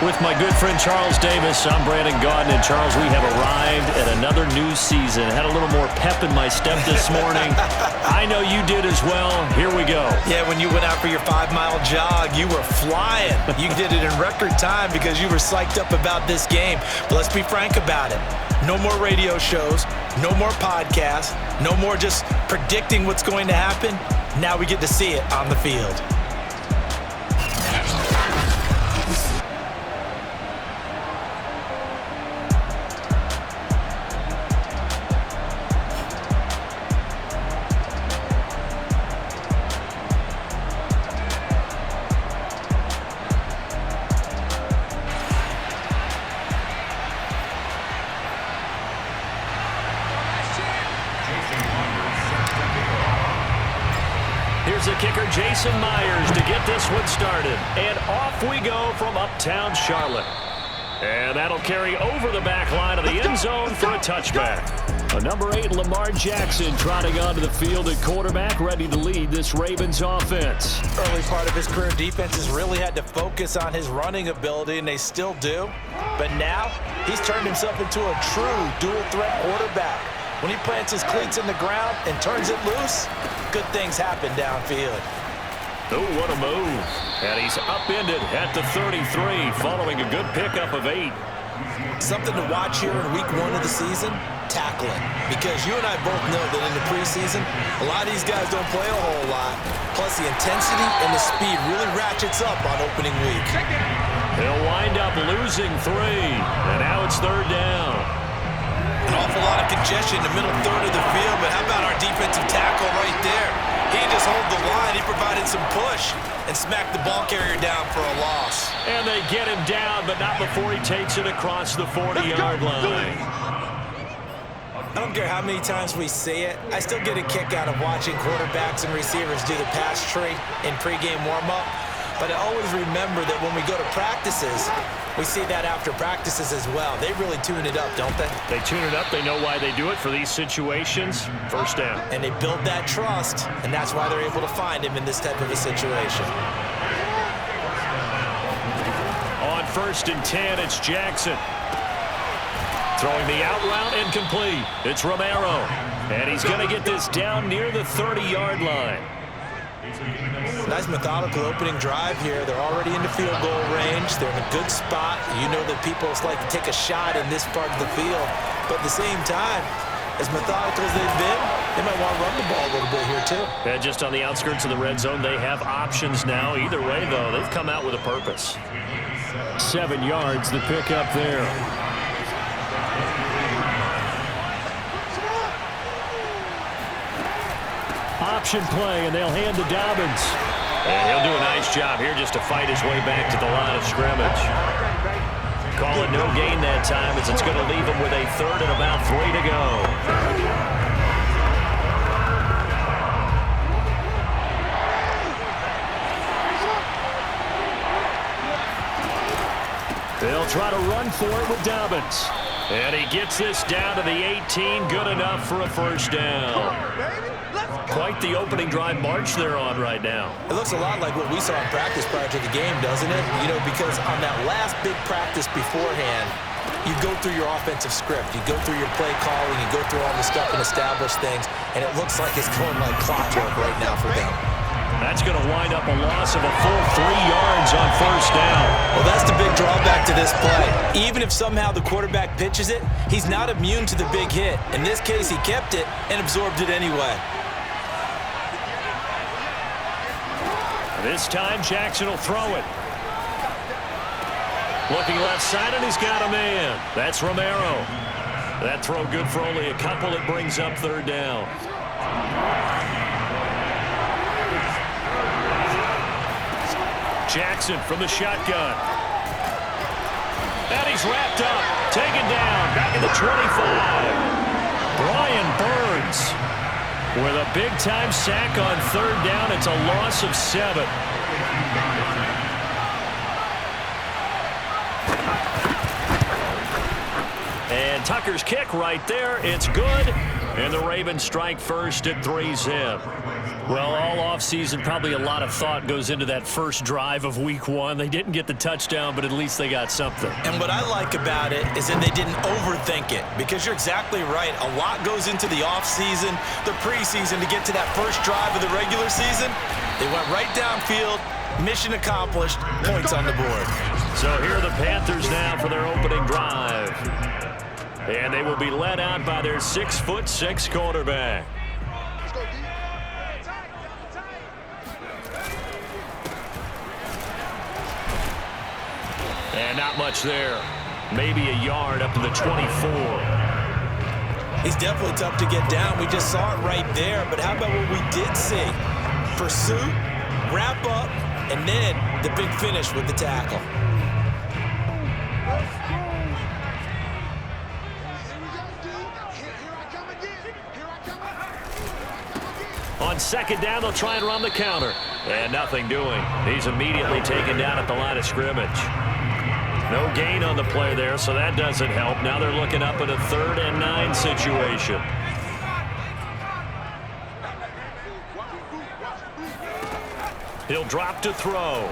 With my good friend Charles Davis, I'm Brandon Gaudin. And Charles, we have arrived at another new season. Had a little more pep in my step this morning. I know you did as well. Here we go. Yeah, when you went out for your 5-mile jog, you were flying. You did it in record time because you were psyched up about this game. But let's be frank about it. No more radio shows, no more podcasts, no more just predicting what's going to happen. Now we get to see it on the field. Here's the kicker, Jason Myers, to get this one started. And off we go from uptown Charlotte. And that'll carry over the back line of the end zone for a touchback. A number 8, Lamar Jackson, trotting onto the field at quarterback, ready to lead this Ravens offense. Early part of his career, defenses really had to focus on his running ability, and they still do. But now, he's turned himself into a true dual-threat quarterback. When he plants his cleats in the ground and turns it loose, good things happen downfield. Oh, what a move. And he's upended at the 33, following a good pickup of 8. Something to watch here in week 1 of the season, tackling. Because you and I both know that in the preseason, a lot of these guys don't play a whole lot. Plus, the intensity and the speed really ratchets up on opening week. He'll wind up losing 3, and now it's 3rd down. An awful lot of congestion in the middle third of the field, but how about our defensive tackle right there? He just held the line. He provided some push and smacked the ball carrier down for a loss. And they get him down, but not before he takes it across the 40-yard line. I don't care how many times we see it. I still get a kick out of watching quarterbacks and receivers do the pass tree in pregame warm-up. But I always remember that when we go to practices, we see that after practices as well. They really tune it up, don't they? They tune it up. They know why they do it for these situations. 1st down. And they build that trust, and that's why they're able to find him in this type of a situation. On 1st and 10, it's Jackson. Throwing the out route incomplete. It's Romero. And he's going to get this down near the 30-yard line. Nice methodical opening drive here. They're already in the field goal range. They're in a good spot. You know that people like to take a shot in this part of the field. But at the same time, as methodical as they've been, they might want to run the ball a little bit here too. Yeah, just on the outskirts of the red zone, they have options now. Either way, though, they've come out with a purpose. 7 yards, the pickup there. Option play, and they'll hand to Dobbins. And he'll do a nice job here just to fight his way back to the line of scrimmage. Call it no gain that time, as it's going to leave him with a 3rd and about 3 to go. They'll try to run for it with Dobbins. And he gets this down to the 18, good enough for a 1st down. Quite the opening drive march they're on right now. It looks a lot like what we saw in practice prior to the game, doesn't it? You know, because on that last big practice beforehand, you go through your offensive script. You go through your play calling. You go through all the stuff and establish things. And it looks like it's going like clockwork right now for them. That's going to wind up a loss of a full 3 yards on 1st down. Well, that's the big drawback to this play. Even if somehow the quarterback pitches it, he's not immune to the big hit. In this case, he kept it and absorbed it anyway. This time, Jackson will throw it. Looking left side, and he's got a man. That's Romero. That throw good for only a couple. It brings up 3rd down. Jackson from the shotgun. And he's wrapped up. Taken down. Back at the 25. Brian Burns with a big-time sack on 3rd down. It's a loss of 7. And Tucker's kick right there. It's good. And the Ravens strike first at 3-zip. Well, all offseason, probably a lot of thought goes into that first drive of week one. They didn't get the touchdown, but at least they got something. And what I like about it is that they didn't overthink it, because you're exactly right. A lot goes into the offseason, the preseason, to get to that first drive of the regular season. They went right downfield, mission accomplished, points on the board. So here are the Panthers now for their opening drive. And they will be led out by their 6'6" quarterback. And not much there. Maybe a yard up to the 24. He's definitely tough to get down. We just saw it right there. But how about what we did see? Pursuit, wrap up, and then the big finish with the tackle. On second down, they'll try and run the counter. And nothing doing. He's immediately taken down at the line of scrimmage. No gain on the play there, so that doesn't help. Now they're looking up at a 3rd and 9 situation. He'll drop to throw.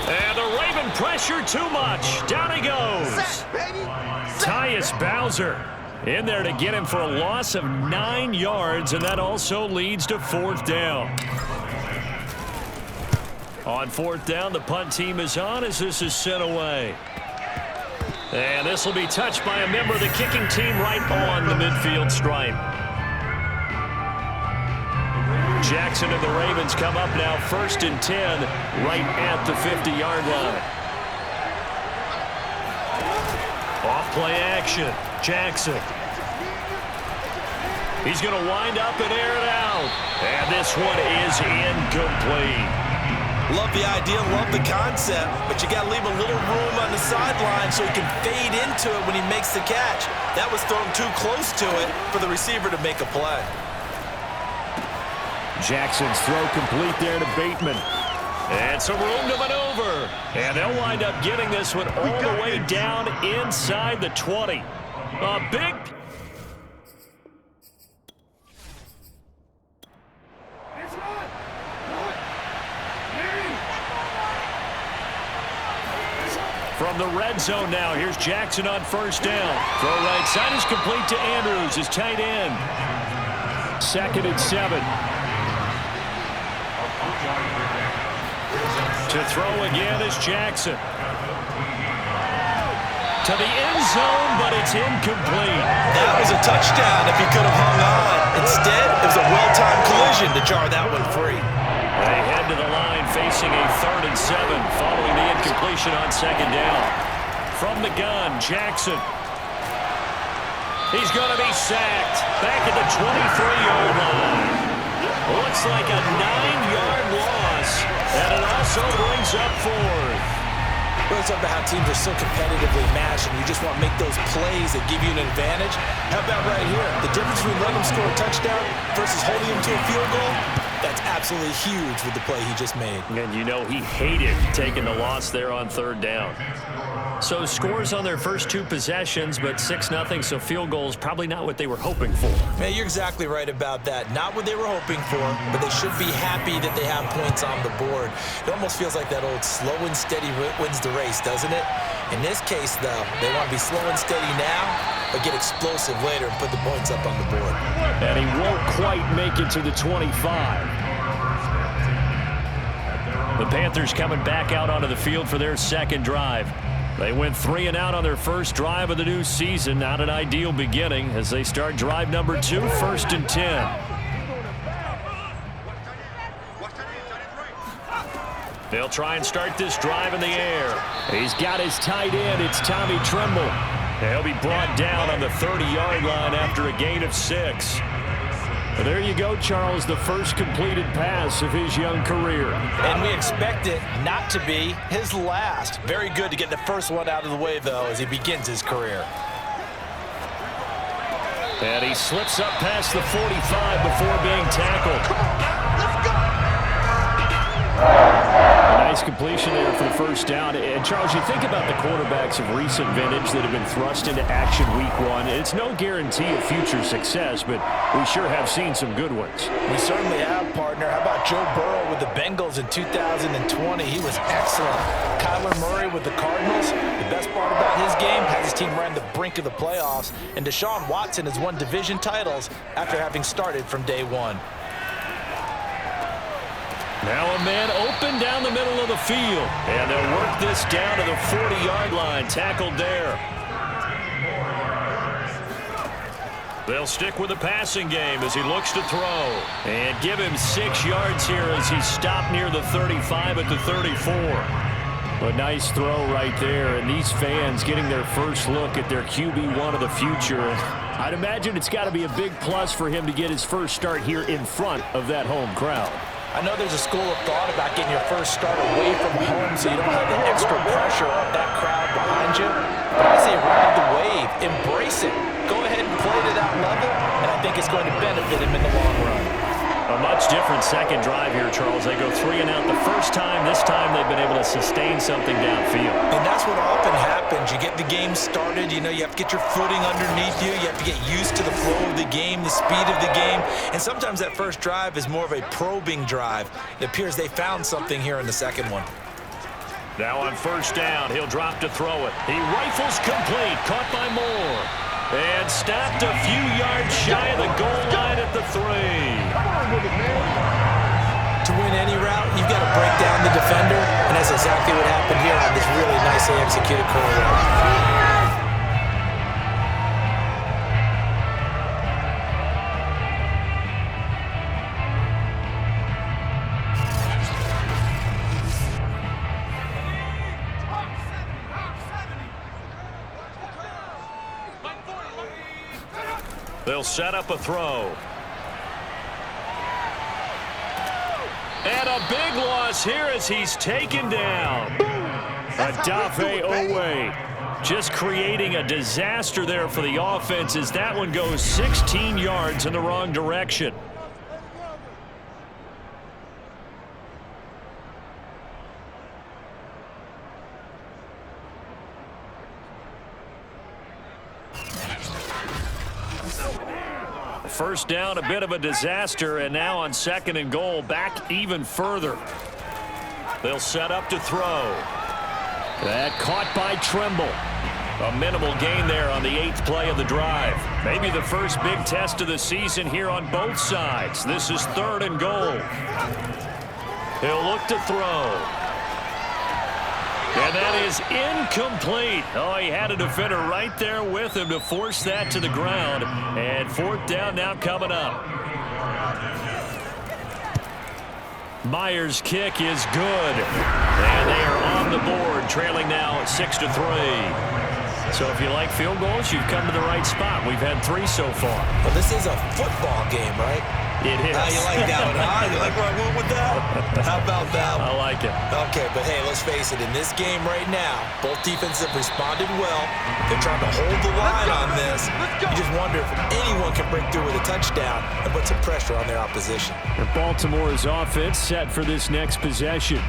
And the Raven pressure too much. Down he goes. Tyus Bowser in there to get him for a loss of 9 yards, and that also leads to 4th down. On 4th down, the punt team is on as this is sent away. And this will be touched by a member of the kicking team right on the midfield stripe. Jackson and the Ravens come up now 1st and 10 right at the 50-yard line. Off play action. Jackson. He's going to wind up and air it out. And this one is incomplete. Love the idea, love the concept, but you got to leave a little room on the sideline so he can fade into it when he makes the catch. That was thrown too close to it for the receiver to make a play. Jackson's throw complete there to Bateman. And some room to maneuver. And they'll wind up getting this one all the way down inside the 20. A big... From the red zone now, here's Jackson on 1st down. Throw right side is complete to Andrews, his tight end. 2nd and 7. To throw again is Jackson. To the end zone, but it's incomplete. That was a touchdown if he could have hung on. Instead, it was a well-timed collision to jar that one free. They head to the line facing a 3rd and 7 following the incompletion on 2nd down. From the gun, Jackson. He's going to be sacked back at the 23-yard line. Looks like a 9-yard loss, and it also brings up 4th. We're talking about how teams are so competitively matched, and you just want to make those plays that give you an advantage. How about right here? The difference between letting them score a touchdown versus holding them to a field goal, that's absolutely huge with the play he just made. And you know he hated taking the loss there on 3rd down. So scores on their first 2 possessions, but 6-0, so field goals probably not what they were hoping for. Man, you're exactly right about that. Not what they were hoping for, but they should be happy that they have points on the board. It almost feels like that old slow and steady wins the race, doesn't it? In this case, though, they want to be slow and steady now, but get explosive later and put the points up on the board. And he won't quite make it to the 25. The Panthers coming back out onto the field for their 2nd drive. They went 3 and out on their first drive of the new season. Not an ideal beginning as they start drive number 2, 1st and 10. They'll try and start this drive in the air. He's got his tight end. It's Tommy Tremble. He'll be brought down on the 30-yard line after a gain of 6. There you go, Charles, the first completed pass of his young career. And we expect it not to be his last. Very good to get the first one out of the way, though, as he begins his career. And he slips up past the 45 before being tackled. A nice completion there for the first down. And, Charles, you think about the quarterbacks of recent vintage that have been thrust into action week one. It's no guarantee of future success, but we sure have seen some good ones. We certainly have, partner. How about Joe Burrow with the Bengals in 2020? He was excellent. Kyler Murray with the Cardinals. The best part about his game has his team right on the brink of the playoffs. And Deshaun Watson has won division titles after having started from day one. Now a man open down the middle of the field. And they'll work this down to the 40-yard line. Tackled there. They'll stick with the passing game as he looks to throw. And give him 6 yards here as he stopped near the 35 at the 34. A nice throw right there. And these fans getting their first look at their QB1 of the future. I'd imagine it's got to be a big plus for him to get his first start here in front of that home crowd. I know there's a school of thought about getting your first start away from home so you don't have the extra pressure of that crowd behind you. But I say ride the wave, embrace it. Go ahead and play to that level, and I think it's going to benefit him in the long run. A much different second drive here, Charles. They go 3 and out the first time. This time they've been able to sustain something downfield. And that's what often happens. You get the game started. You know, you have to get your footing underneath you. You have to get used to the flow of the game, the speed of the game. And sometimes that first drive is more of a probing drive. It appears they found something here in the second one. Now on first down, he'll drop to throw it. He rifles complete, caught by Moore. And stopped a few yards shy of the goal line at the 3. To win any route, you've got to break down the defender, and that's exactly what happened here on this really nicely executed curl route. They'll set up a throw. And a big loss here as he's taken down. Adafe Owe just creating a disaster there for the offense as that one goes 16 yards in the wrong direction. First down, a bit of a disaster, and now on second and goal, back even further. They'll set up to throw. That caught by Tremble. A minimal gain there on the 8th play of the drive. Maybe the first big test of the season here on both sides. This is third and goal. He'll look to throw. And that is incomplete. Oh, he had a defender right there with him to force that to the ground. And fourth down now coming up. Myers' kick is good. And they are on the board, trailing now 6-3. So if you like field goals, you've come to the right spot. We've had 3 so far. Well, this is a football game, right? It is. You like that one, huh? You like where I went with that? How about that one? I like it. Okay, but hey, let's face it. In this game right now, both defenses have responded well. They're trying to hold the line on this. You just wonder if anyone can break through with a touchdown and put some pressure on their opposition. And Baltimore's offense set for this next possession.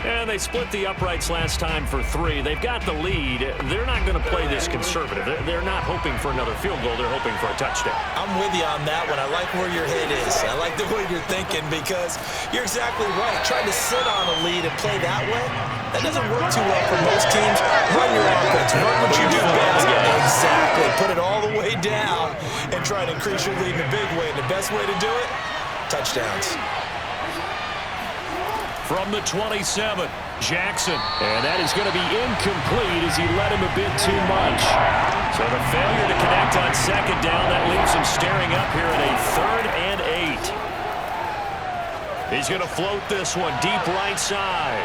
And they split the uprights last time for 3. They've got the lead. They're not going to play this conservative. They're not hoping for another field goal. They're hoping for a touchdown. I'm with you on that one. I like where your head is. I like the way you're thinking because you're exactly right. Trying to sit on a lead and play that way, that doesn't work too well for most teams. Run your offense. Run what you do best. Exactly. Put it all the way down and try to increase your lead in a big way. And the best way to do it, touchdowns. From the 27, Jackson. And that is going to be incomplete as he led him a bit too much. So the failure to connect on second down, that leaves him staring up here at a 3rd and 8. He's going to float this one deep right side.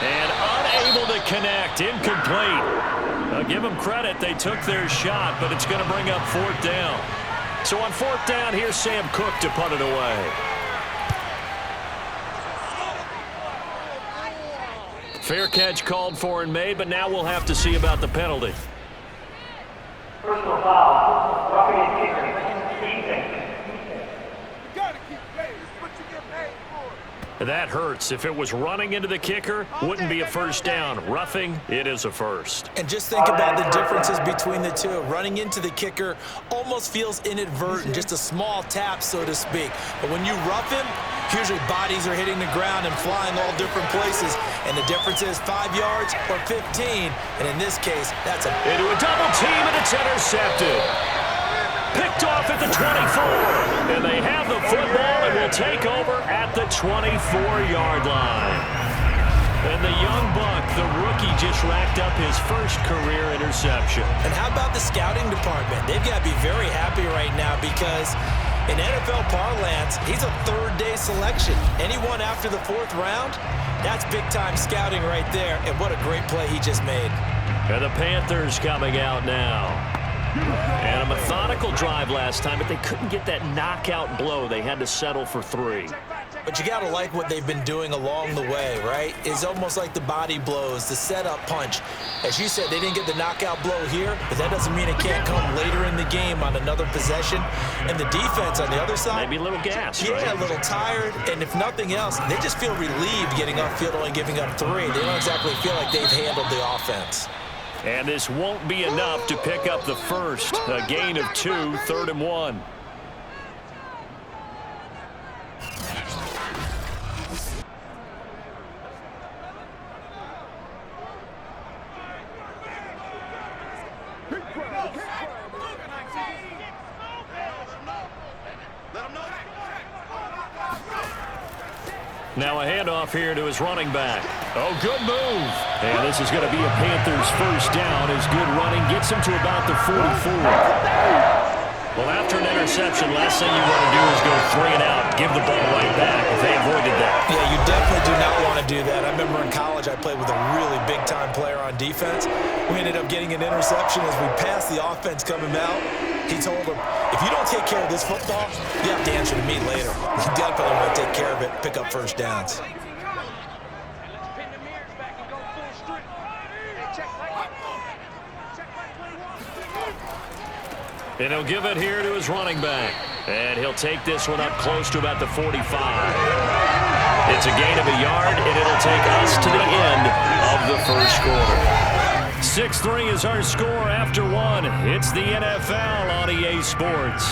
And unable to connect, incomplete. Now give them credit, they took their shot, but it's going to bring up 4th down. So on 4th down, here's Sam Cook to punt it away. Fair catch called for and made, but now we'll have to see about the penalty. Personal foul, roughing and kicker, defense. You gotta keep paid. It's what you get paid for. That hurts. If it was running into the kicker, wouldn't be a first down. Roughing, it is a first. And just think about the differences between the two. Running into the kicker almost feels inadvertent, just a small tap, so to speak. But when you rough him, usually bodies are hitting the ground and flying all different places. And the difference is 5 yards or 15. And in this case, that's into a double team, and it's intercepted. Picked off at the 24. And they have the football and will take over at the 24-yard line. And the young buck, the rookie, just racked up his first career interception. And how about the scouting department? They've got to be very happy right now because in NFL parlance, he's a third-day selection. Anyone after the 4th round, that's big-time scouting right there. And what a great play he just made. And the Panthers coming out now. And a methodical drive last time, but they couldn't get that knockout blow. They had to settle for 3. But you got to like what they've been doing along the way, right? It's almost like the body blows, the setup punch. As you said, they didn't get the knockout blow here, but that doesn't mean it can't come later in the game on another possession. And the defense on the other side, maybe a little gas, yeah, right? A little tired. And if nothing else, they just feel relieved getting upfield only giving up 3. They don't exactly feel like they've handled the offense. And this won't be enough to pick up the first. A gain of 2, 3rd and 1. Now a handoff here to his running back. Oh, good move. And this is going to be a Panthers first down. His good running gets him to about the 44. Well, after an interception, last thing you want to do is go 3 and out, give the ball right back if they avoided that. Yeah, you definitely do not want to do that. I remember in college I played with a really big-time player on defense. We ended up getting an interception as we passed the offense coming out. He told him, if you don't take care of this football, you have to answer to me later. You definitely want to take care of it, pick up first downs. And he'll give it here to his running back. And he'll take this one up close to about the 45. It's a gain of a yard, and it'll take us to the end of the first quarter. 6-3 is our score after 1. It's the NFL on EA Sports.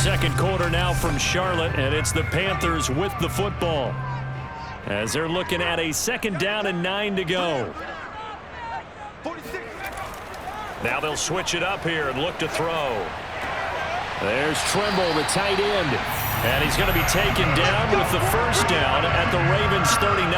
Second quarter now from Charlotte, and it's the Panthers with the football. As they're looking at a 2nd down and 9 to go. Now they'll switch it up here and look to throw. There's Trimble, the tight end. And he's going to be taken down with the first down at the Ravens 39.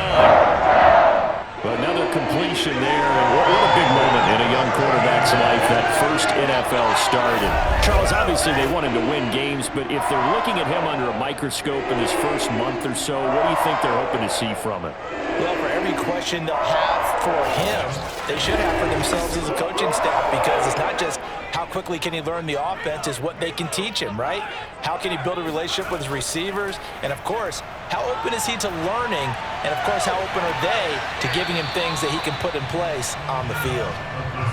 Another completion there, and what a big moment in a young quarterback's life, that first NFL started. Charles, obviously they want him to win games, but if they're looking at him under a microscope in his first month or so, what do you think they're hoping to see from it? Well, for every question they'll have for him, they should have for themselves as a coaching staff, because it's not just how quickly can he learn the offense, is what they can teach him, right? How can he build a relationship with his receivers? And, of course, how open is he to learning? And, of course, how open are they to giving him things that he can put in place on the field?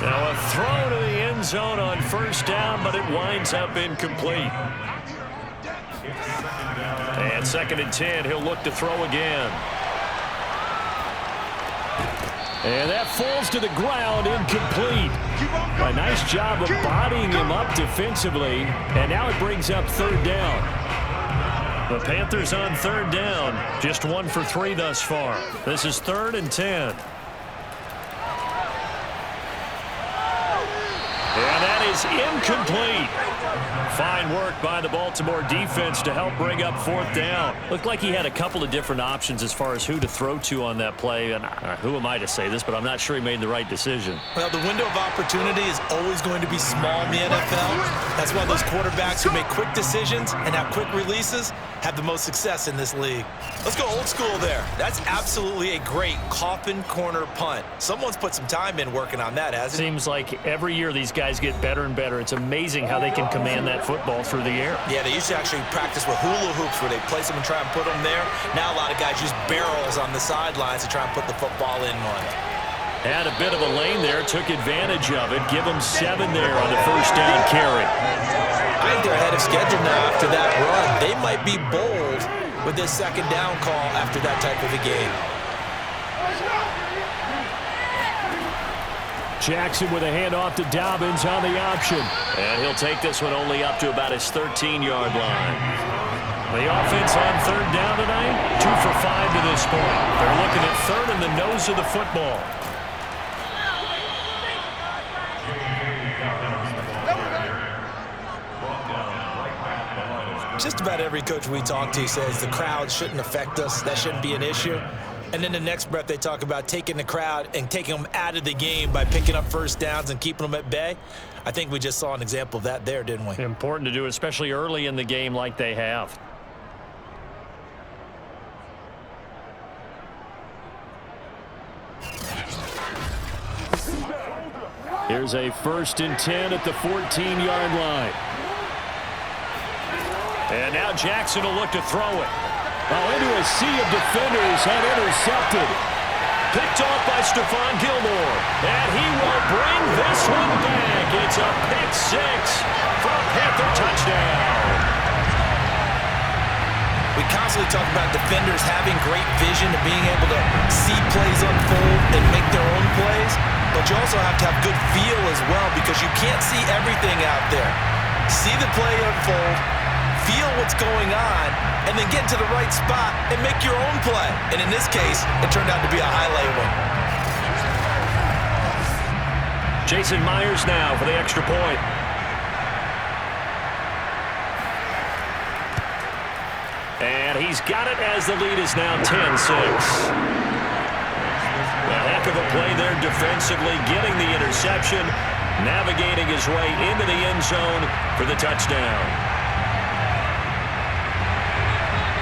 Now a throw to the end zone on first down, but it winds up incomplete. And 2nd and 10, he'll look to throw again. And that falls to the ground, incomplete. A nice job of bodying him up defensively, and now it brings up 3rd down. The Panthers on 3rd down, just 1 for 3 thus far. This is 3rd and 10. And that is incomplete. Fine work by the Baltimore defense to help bring up 4th down. Looked like he had a couple of different options as far as who to throw to on that play. And who am I to say this, but I'm not sure he made the right decision. Well, the window of opportunity is always going to be small in the NFL. That's why those quarterbacks who make quick decisions and have quick releases have the most success in this league. Let's go old school there. That's absolutely a great coffin corner punt. Someone's put some time in working on that, hasn't it? Seems like every year these guys get better and better. It's amazing how they can command that football through the air. Yeah, they used to actually practice with hula hoops where they place them and try and put them there. Now a lot of guys use barrels on the sidelines to try and put the football in one. Had a bit of a lane there, took advantage of it. Give them 7 there on the first down carry. I think they're ahead of schedule now after that run. They might be bold with this second down call after that type of a game. Jackson with a handoff to Dobbins on the option. And he'll take this one only up to about his 13-yard line. The offense on third down tonight, 2 for 5 to this point. They're looking at third in the nose of the football. Just about every coach we talk to says the crowd shouldn't affect us. That shouldn't be an issue. And then the next breath they talk about taking the crowd and taking them out of the game by picking up first downs and keeping them at bay. I think we just saw an example of that there, didn't we? Important to do, especially early in the game like they have. Here's a 1st and 10 at the 14-yard line. And now Jackson will look to throw it. Oh, into a sea of defenders and intercepted. Picked off by Stephon Gilmore. And he will bring this one back. It's a pick 6 for a Panther touchdown. We constantly talk about defenders having great vision and being able to see plays unfold and make their own plays. But you also have to have good feel as well because you can't see everything out there. See the play unfold, feel what's going on, and then get into the right spot and make your own play. And in this case, it turned out to be a highlight one. Jason Myers now for the extra point. And he's got it as the lead is now 10-6. A heck of a play there defensively, getting the interception, navigating his way into the end zone for the touchdown.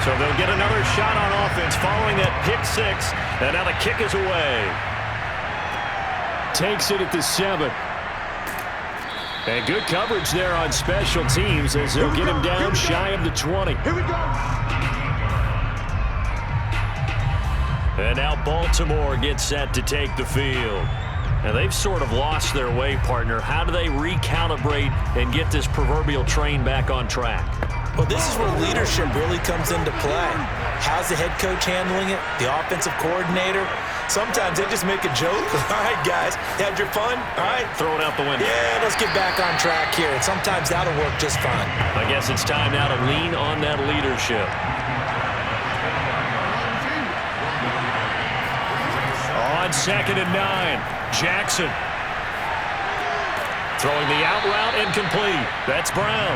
So they'll get another shot on offense following that pick 6, and now the kick is away. Takes it at the 7. And good coverage there on special teams as they'll get him down shy of the 20. Here we go. And now Baltimore gets set to take the field. And they've sort of lost their way, partner. How do they recalibrate and get this proverbial train back on track? Well, this is where leadership really comes into play. How's the head coach handling it? The offensive coordinator? Sometimes they just make a joke. All right, guys, you had your fun? All right. Throw it out the window. Yeah, let's get back on track here. And sometimes that'll work just fine. I guess it's time now to lean on that leadership. On 2nd and 9, Jackson. Throwing the out route incomplete. That's Brown.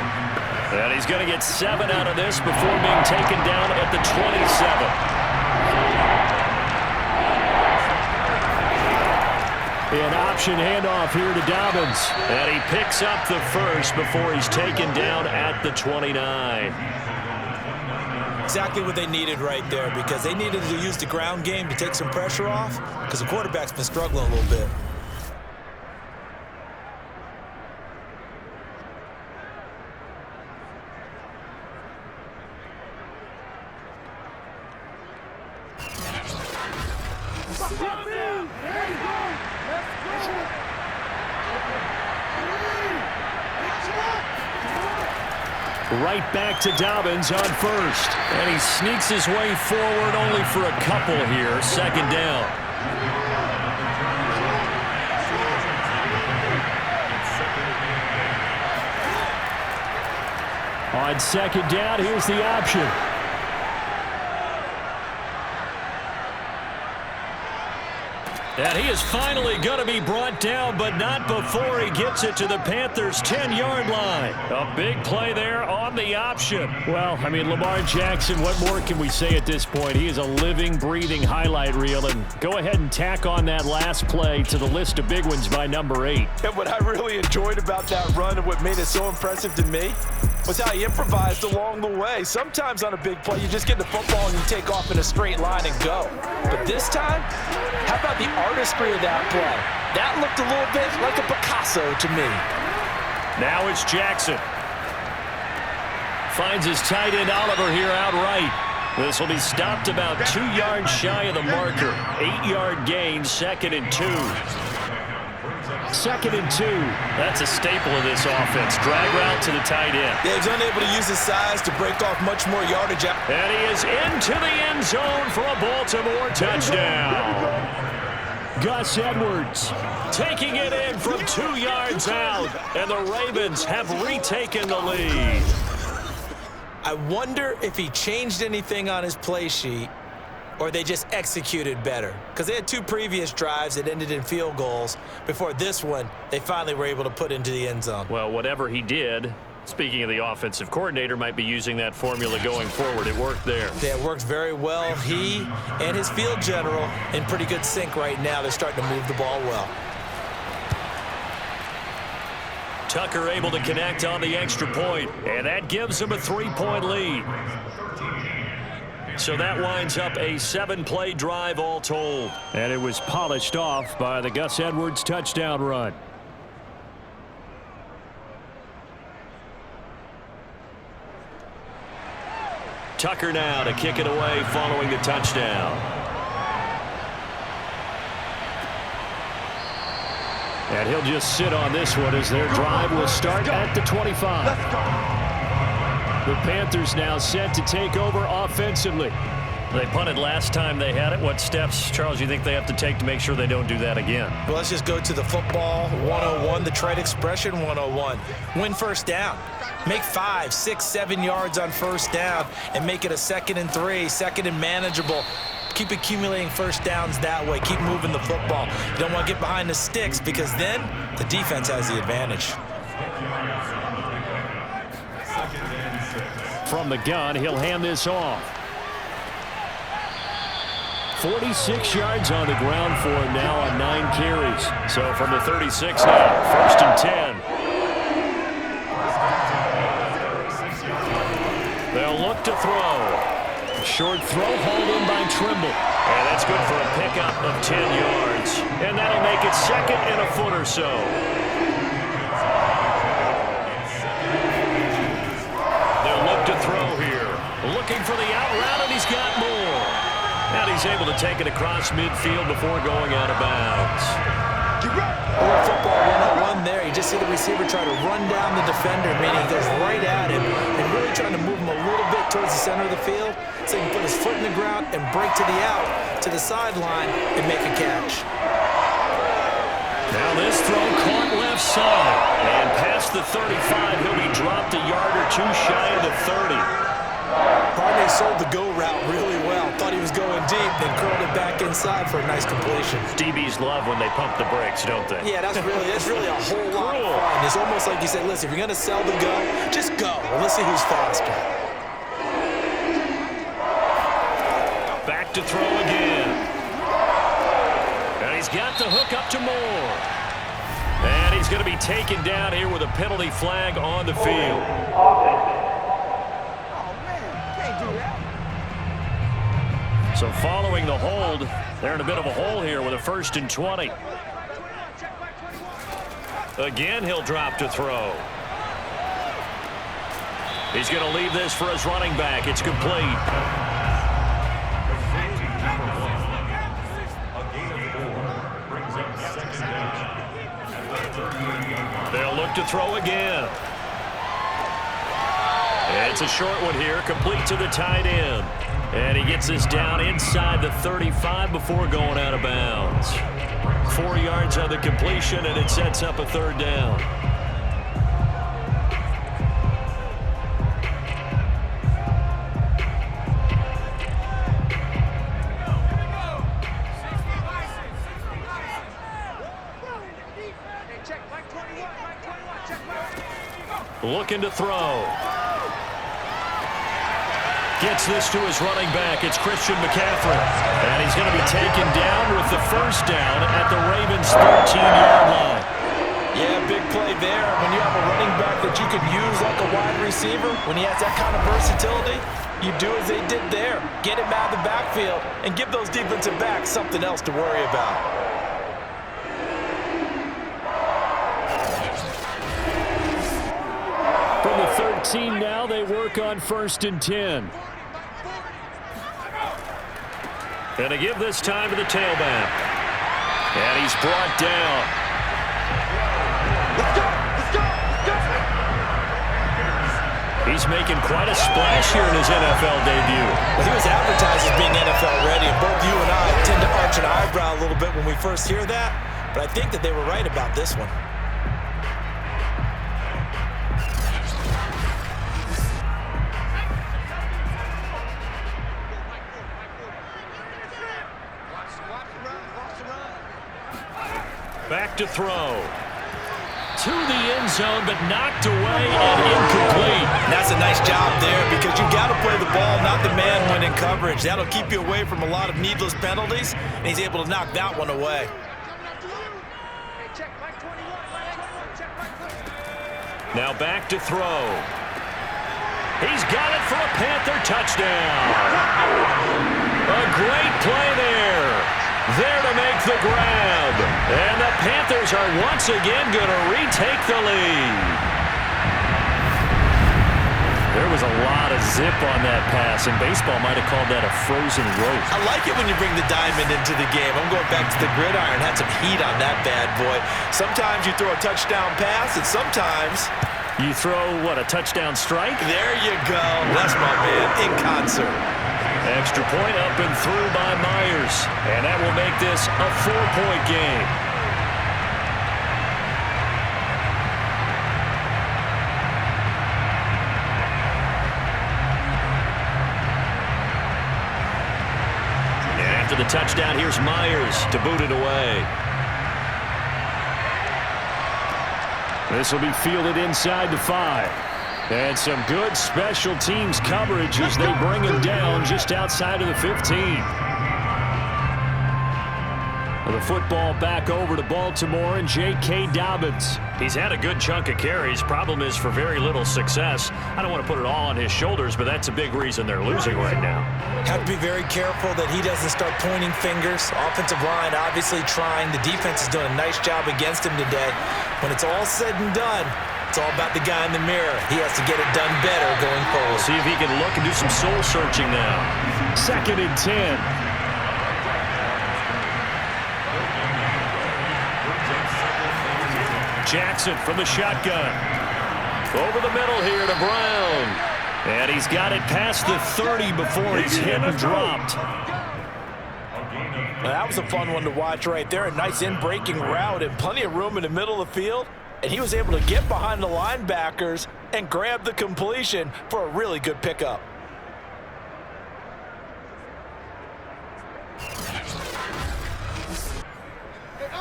And he's going to get 7 out of this before being taken down at the 27. An option handoff here to Dobbins. And he picks up the first before he's taken down at the 29. Exactly what they needed right there because they needed to use the ground game to take some pressure off because the quarterback's been struggling a little bit. Right back to Dobbins on 1st. And he sneaks his way forward only for a couple here. 2nd down. On 2nd down, here's the option. And he is finally going to be brought down, but not before he gets it to the Panthers' 10-yard line. A big play there on the option. Well, I mean, Lamar Jackson, what more can we say at this point? He is a living, breathing highlight reel. And go ahead and tack on that last play to the list of big ones by number 8. And what I really enjoyed about that run and what made it so impressive to me was how he improvised along the way. Sometimes on a big play, you just get the football and you take off in a straight line and go. But this time, how about the artistry of that play? That looked a little bit like a Picasso to me. Now it's Jackson. Finds his tight end Oliver here outright. This will be stopped about 2 yards shy of the marker. 8-yard gain, 2nd and 2. 2nd and 2. That's a staple of this offense. Drag route to the tight end. Yeah, he's unable to use his size to break off much more yardage. And he is into the end zone for a Baltimore touchdown. Gus Edwards taking it in from 2 yards out, and the Ravens have retaken the lead. I wonder if he changed anything on his play sheet or they just executed better. Because they had 2 previous drives that ended in field goals. Before this one, they finally were able to put into the end zone. Well, whatever he did, speaking of the offensive coordinator, might be using that formula going forward. It worked there. Yeah, it worked very well. He and his field general in pretty good sync right now. They're starting to move the ball well. Tucker able to connect on the extra point, and that gives him a 3-point lead. So that winds up a 7-play drive all told. And it was polished off by the Gus Edwards touchdown run. Tucker now to kick it away following the touchdown. And he'll just sit on this one as their drive will start at the 25. The Panthers now set to take over offensively. They punted last time they had it. What steps, Charles, you think they have to take to make sure they don't do that again? Well, let's just go to the football 101, the trade expression 101. Win first down. Make 5, 6, 7 yards on first down and make it a 2nd and 3, 2nd and manageable. Keep accumulating first downs that way. Keep moving the football. You don't want to get behind the sticks because then the defense has the advantage. From the gun, he'll hand this off. 46 yards on the ground for him now on 9 carries. So from the 36 now, 1st and 10. They'll look to throw. Short throw hauled in by Trimble. And that's good for a pickup of 10 yards. And that'll make it 2nd and a foot or so. They'll look to throw here. Looking for the out route, and he's got more. And he's able to take it across midfield before going out of bounds. Football 101 there. You just see the receiver try to run down the defender, meaning he goes right at him and really trying to move him a little bit towards the center of the field so he can put his foot in the ground and break to the out, to the sideline, and make a catch. Now this throw caught left side. And past the 35, he'll be dropped a yard or 2 shy of the 30. Barney sold the go route really well. Thought he was going deep, then curled it back inside for a nice completion. DBs love when they pump the brakes, don't they? Yeah, that's really a whole lot of fun. It's almost like you said, listen, if you're going to sell the go, just go. Well, let's see who's faster. Back to throw again. And he's got the hook up to Moore. And he's going to be taken down here with a penalty flag on the field. So following the hold, they're in a bit of a hole here with a 1st and 20. Again, he'll drop to throw. He's going to leave this for his running back. It's complete. They'll look to throw again. It's a short one here, complete to the tight end. And he gets this down inside the 35 before going out of bounds. 4 yards on the completion, and it sets up a 3rd down. Looking to throw. Gets this to his running back. It's Christian McCaffrey. And he's going to be taken down with the 1st down at the Ravens' 13-yard line. Yeah, big play there. When you have a running back that you can use like a wide receiver, when he has that kind of versatility, you do as they did there. Get him out of the backfield and give those defensive backs something else to worry about. From the 13 now, they work on 1st and 10. And to give this time to the tailback. And he's brought down. He's making quite a splash here in his NFL debut. Well, he was advertised as being NFL ready, and both you and I tend to arch an eyebrow a little bit when we first hear that, but I think that they were right about this one. Back to throw. To the end zone, but knocked away and incomplete. That's a nice job there because you got to play the ball, not the man when in coverage. That'll keep you away from a lot of needless penalties, and he's able to knock that one away. Now back to throw. He's got it for a Panther touchdown. A great play there. There to make the grab. And the Panthers are once again going to retake the lead. There was a lot of zip on that pass, and baseball might have called that a frozen rope. I like it when you bring the diamond into the game. I'm going back to the gridiron. Had some heat on that bad boy. Sometimes you throw a touchdown pass, and sometimes you throw, what, a touchdown strike? There you go. That's my man in concert. Extra point up and through by Myers. And that will make this a 4-point game. And after the touchdown, here's Myers to boot it away. This will be fielded inside the 5. And some good special teams coverage as they bring him down just outside of the 15. The football back over to Baltimore and J.K. Dobbins. He's had a good chunk of carries. Problem is for very little success. I don't want to put it all on his shoulders, but that's a big reason they're losing right now. Have to be very careful that he doesn't start pointing fingers. Offensive line obviously trying. The defense is doing a nice job against him today. When it's all said and done, it's all about the guy in the mirror. He has to get it done better going forward. See if he can look and do some soul searching now. 2nd and 10. Jackson from the shotgun. Over the middle here to Brown. And he's got it past the 30 before he's hit and dropped. Now, that was a fun one to watch right there. A nice in-breaking route and plenty of room in the middle of the field. And he was able to get behind the linebackers and grab the completion for a really good pickup.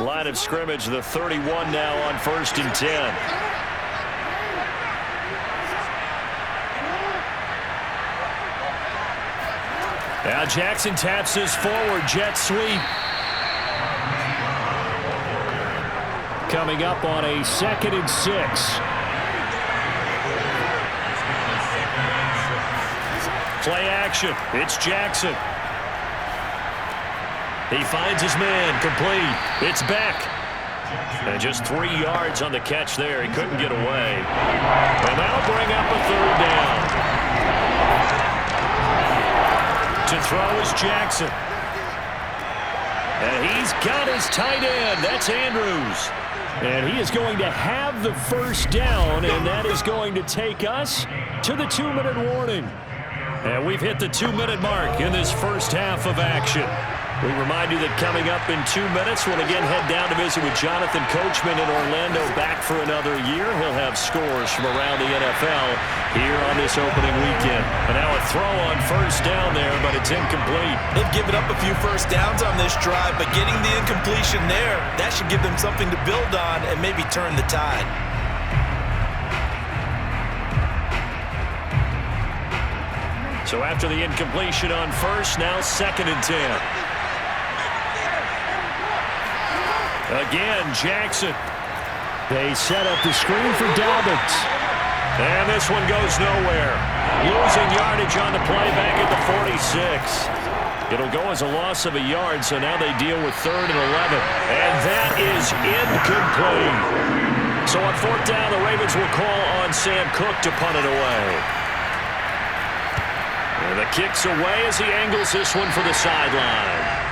Line of scrimmage, the 31 now on 1st and 10. Now Jackson taps his forward jet sweep. Coming up on a 2nd and 6. Play action. It's Jackson. He finds his man, complete. It's back. And just 3 yards on the catch there. He couldn't get away. And that'll bring up a 3rd down. To throw is Jackson. And he's got his tight end. That's Andrews. And he is going to have the 1st down, and that is going to take us to the 2-minute warning. And we've hit the 2-minute mark in this first half of action. We remind you that coming up in 2 minutes, we'll again head down to visit with Jonathan Coachman in Orlando, back for another year. He'll have scores from around the NFL here on this opening weekend. And now a throw on 1st down there, but it's incomplete. They've given up a few 1st downs on this drive, but getting the incompletion there, that should give them something to build on and maybe turn the tide. So after the incompletion on 1st, now 2nd and 10. Again, Jackson. They set up the screen for Dobbins. And this one goes nowhere. Losing yardage on the play back at the 46. It'll go as a loss of a yard, so now they deal with 3rd and 11. And that is incomplete. So on 4th down, the Ravens will call on Sam Cook to punt it away. And the kick's away as he angles this one for the sideline.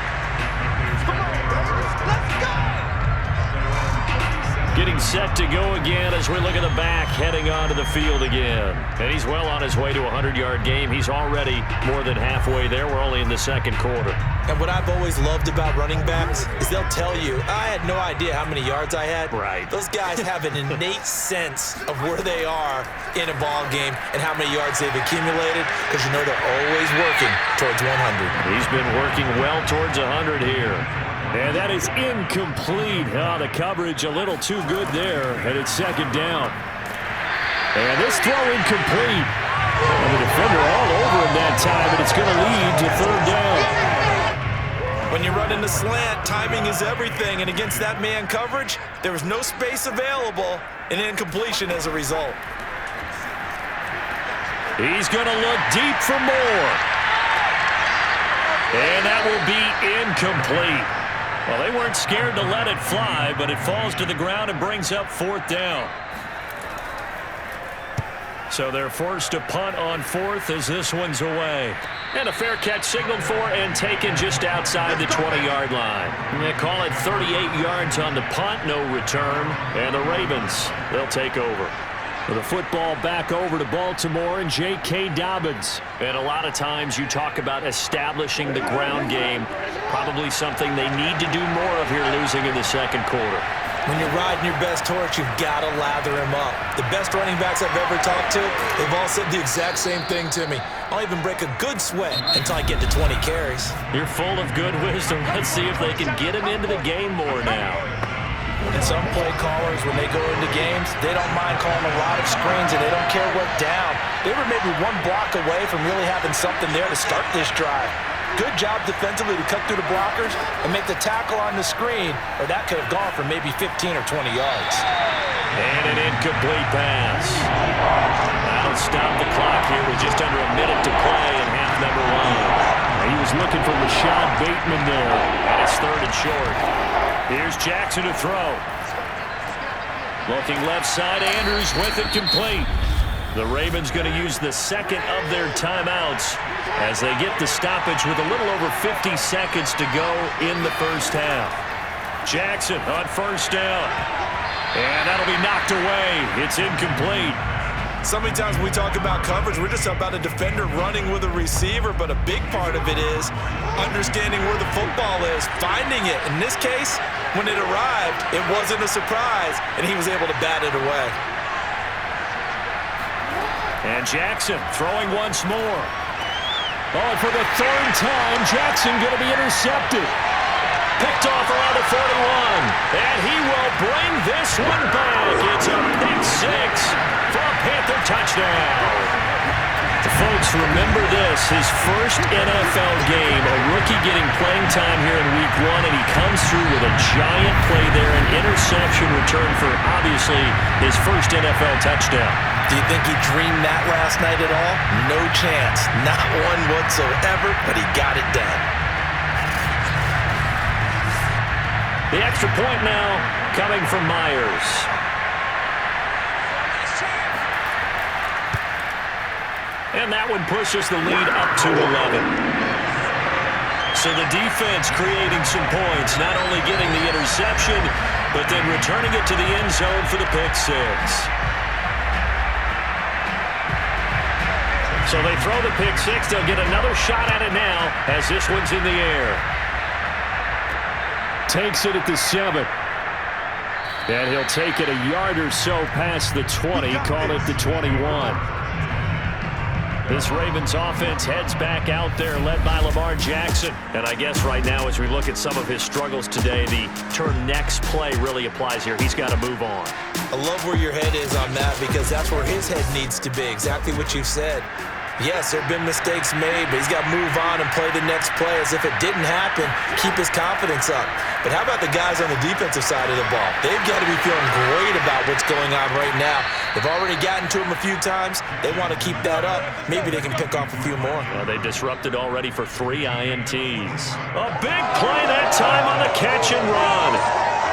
Getting set to go again as we look at the back heading onto the field again. And he's well on his way to a 100-yard game. He's already more than halfway there. We're only in the second quarter. And what I've always loved about running backs is they'll tell you, I had no idea how many yards I had. Right. Those guys have an innate sense of where they are in a ball game and how many yards they've accumulated, because you know they're always working towards 100. He's been working well towards 100 here. And that is incomplete. Oh, the coverage a little too good there, and it's second down. And this throw incomplete. And the defender all over him that time, and it's going to lead to third down. When you run in the slant, timing is everything, and against that man coverage, there was no space available, and incompletion as a result. He's going to look deep for more. And that will be incomplete. Well, they weren't scared to let it fly, but it falls to the ground and brings up fourth down. So they're forced to punt on fourth as this one's away. And a fair catch signaled for and taken just outside the 20-yard line. They call it 38 yards on the punt, no return. And the Ravens, they'll take over. The football back over to Baltimore and J.K. Dobbins. And a lot of times you talk about establishing the ground game. Probably something they need to do more of here losing in the second quarter. When you're riding your best horse, you've got to lather him up. The best running backs I've ever talked to, they've all said the exact same thing to me. I'll even break a good sweat until I get to 20 carries. You're full of good wisdom. Let's see if they can get him into the game more now. And some play callers, when they go into games, they don't mind calling a lot of screens, and they don't care what down. They were maybe one block away from really having something there to start this drive. Good job defensively to cut through the blockers and make the tackle on the screen, or that could have gone for maybe 15 or 20 yards. And an incomplete pass. That'll stop the clock here with just under a minute to play in half number one. He was looking for Rashad Bateman there, and it's third and short. Here's Jackson to throw. Looking left side, Andrews with it complete. The Ravens going to use the second of their timeouts as they get the stoppage with a little over 50 seconds to go in the first half. Jackson on first down. And that'll be knocked away. It's incomplete. So many times when we talk about coverage, we're just about a defender running with a receiver, but a big part of it is understanding where the football is, finding it. In this case, when it arrived, it wasn't a surprise, and he was able to bat it away. And Jackson throwing once more. Oh, and for the third time, Jackson going to be intercepted. Picked off around the 41. And he will bring this one back. It's a pick six for a Panther touchdown. The folks, remember this, his first NFL game, a rookie getting playing time here in week one, and he comes through with a giant play there, an interception return for, obviously, his first NFL touchdown. Do you think he dreamed that last night at all? No chance. Not one whatsoever, but he got it done. The extra point now coming from Myers. And that one pushes the lead up to 11. So the defense creating some points, not only getting the interception, but then returning it to the end zone for the pick six. So they throw the pick six. They'll get another shot at it now as this one's in the air. Takes it at the 7. And he'll take it a yard or so past the 20, call it the 21. This Ravens offense heads back out there, led by Lamar Jackson. And I guess right now, as we look at some of his struggles today, the term next play really applies here. He's got to move on. I love where your head is on that, because that's where his head needs to be, exactly what you said. Yes, there have been mistakes made, but he's got to move on and play the next play as if it didn't happen, keep his confidence up. But how about the guys on the defensive side of the ball? They've got to be feeling great about what's going on right now. They've already gotten to him a few times. They want to keep that up. Maybe they can pick off a few more. Well, they disrupted already for 3 INTs. A big play that time on the catch and run.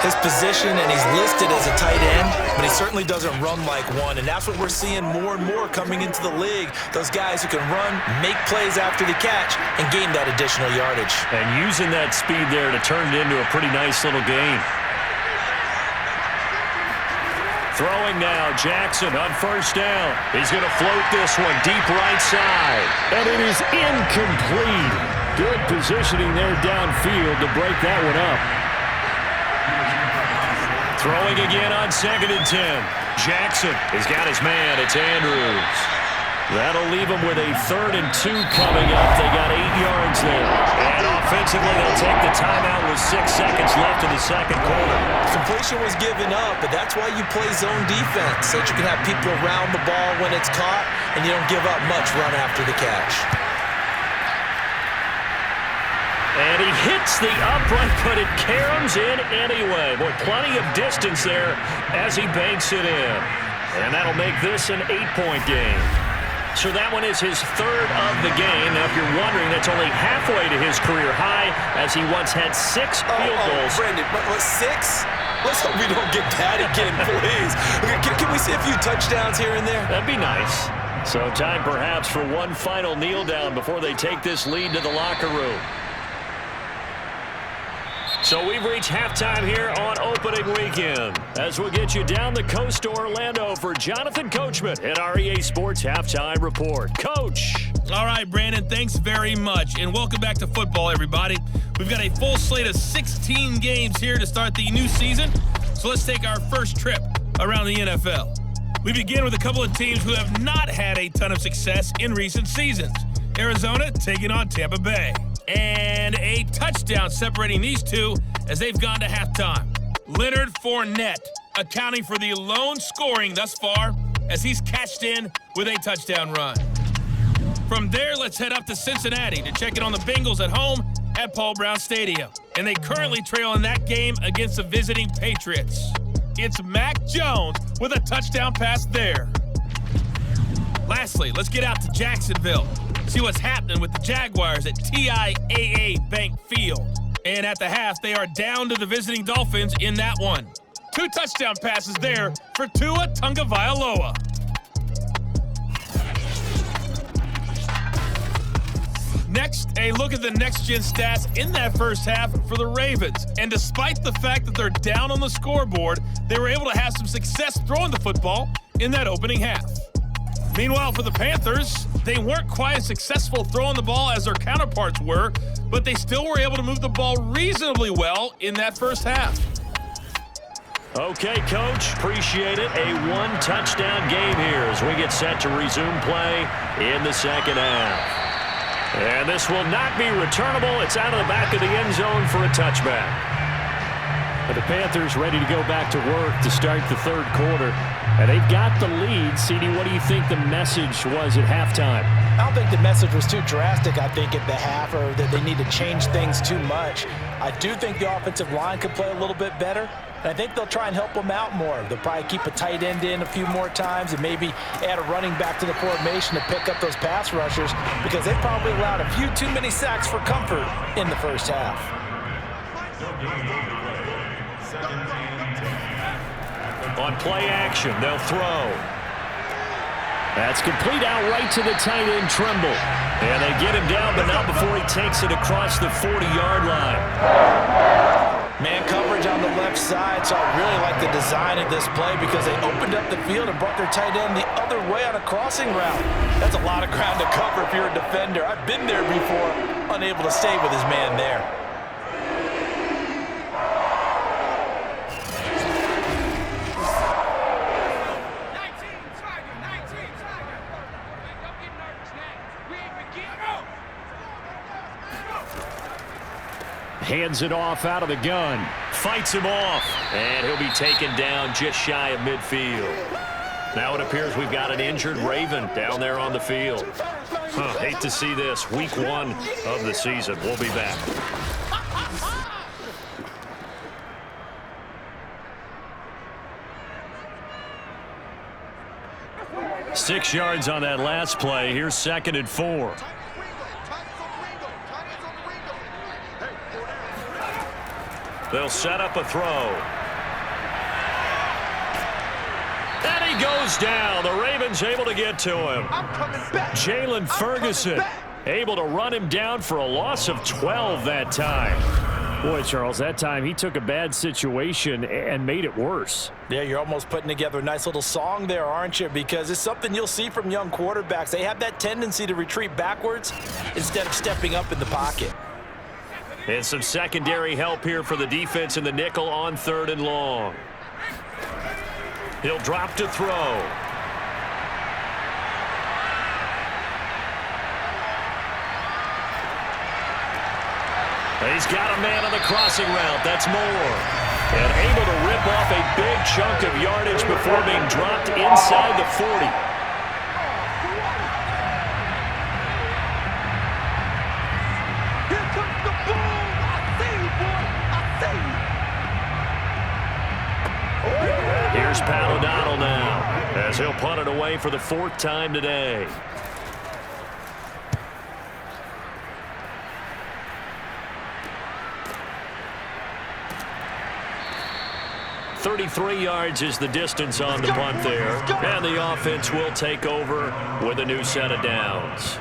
His position, and he's listed as a tight end, but he certainly doesn't run like one, and that's what we're seeing more and more coming into the league. Those guys who can run, make plays after the catch, and gain that additional yardage. And using that speed there to turn it into a pretty nice little game. Throwing now, Jackson on first down. He's going to float this one deep right side. And it is incomplete. Good positioning there downfield to break that one up. Throwing again on 2nd and 10. Jackson has got his man. It's Andrews. That'll leave him with a 3rd and 2 coming up. They got 8 yards there. And offensively, they'll take the timeout with 6 seconds left in the second quarter. Completion was given up, but that's why you play zone defense, so that you can have people around the ball when it's caught, and you don't give up much run after the catch. And he hits the upright, but it caroms in anyway. Boy, plenty of distance there as he banks it in. And that'll make this an 8-point game. So that one is his 3rd of the game. Now, if you're wondering, that's only halfway to his career high, as he once had 6 field goals. Brandon, what, 6? Let's hope we don't get that again, please. Can we see a few touchdowns here and there? That'd be nice. So time perhaps for one final kneel down before they take this lead to the locker room. So we've reached halftime here on opening weekend, as we'll get you down the coast to Orlando for Jonathan Coachman at our EA Sports Halftime Report. Coach. All right, Brandon, thanks very much, and welcome back to football, everybody. We've got a full slate of 16 games here to start the new season, so let's take our first trip around the NFL. We begin with a couple of teams who have not had a ton of success in recent seasons. Arizona taking on Tampa Bay. And a touchdown separating these two as they've gone to halftime. Leonard Fournette accounting for the lone scoring thus far as he's cashed in with a touchdown run. From there, let's head up to Cincinnati to check in on the Bengals at home at Paul Brown Stadium. And they currently trail in that game against the visiting Patriots. It's Mac Jones with a touchdown pass there. Lastly, let's get out to Jacksonville. See what's happening with the Jaguars at TIAA Bank Field. And at the half, they are down to the visiting Dolphins in that one. 2 touchdown passes there for Tua Tagovailoa. Next, a look at the next-gen stats in that first half for the Ravens. And despite the fact that they're down on the scoreboard, they were able to have some success throwing the football in that opening half. Meanwhile, for the Panthers, they weren't quite as successful throwing the ball as their counterparts were, but they still were able to move the ball reasonably well in that first half. Okay, Coach, appreciate it. A 1-touchdown game here as we get set to resume play in the second half. And this will not be returnable. It's out of the back of the end zone for a touchback. But the Panthers ready to go back to work to start the 3rd quarter. And they've got the lead. CD, what do you think the message was at halftime? I don't think the message was too drastic, I think, at the half, or that they need to change things too much. I do think the offensive line could play a little bit better, and I think they'll try and help them out more. They'll probably keep a tight end in a few more times and maybe add a running back to the formation to pick up those pass rushers, because they probably allowed a few too many sacks for comfort in the first half. On play action, they'll throw. That's complete out right to the tight end, Trimble. And they get him down, but not before he takes it across the 40-yard line. Man coverage on the left side, so I really like the design of this play because they opened up the field and brought their tight end the other way on a crossing route. That's a lot of ground to cover if you're a defender. I've been there before, unable to stay with his man there. Hands it off out of the gun. Fights him off. And he'll be taken down just shy of midfield. Now it appears we've got an injured Raven down there on the field. Hate to see this. Week 1 of the season. We'll be back. Six yards on that last play. Here's 2nd and 4. They'll set up a throw. And he goes down. The Ravens able to get to him. Jalen Ferguson able to run him down for a loss of 12 that time. Boy, Charles, that time he took a bad situation and made it worse. Yeah, you're almost putting together a nice little song there, aren't you? Because it's something you'll see from young quarterbacks. They have that tendency to retreat backwards instead of stepping up in the pocket. And some secondary help here for the defense in the nickel on 3rd and long. He'll drop to throw. He's got a man on the crossing route. That's Moore. And able to rip off a big chunk of yardage before being dropped inside the 40. Here comes the boom. I see you, boy. I see you. Here's Pat O'Donnell now as he'll punt it away for the 4th time today. .33 yards is the distance on the punt there. And the offense will take over with a new set of downs.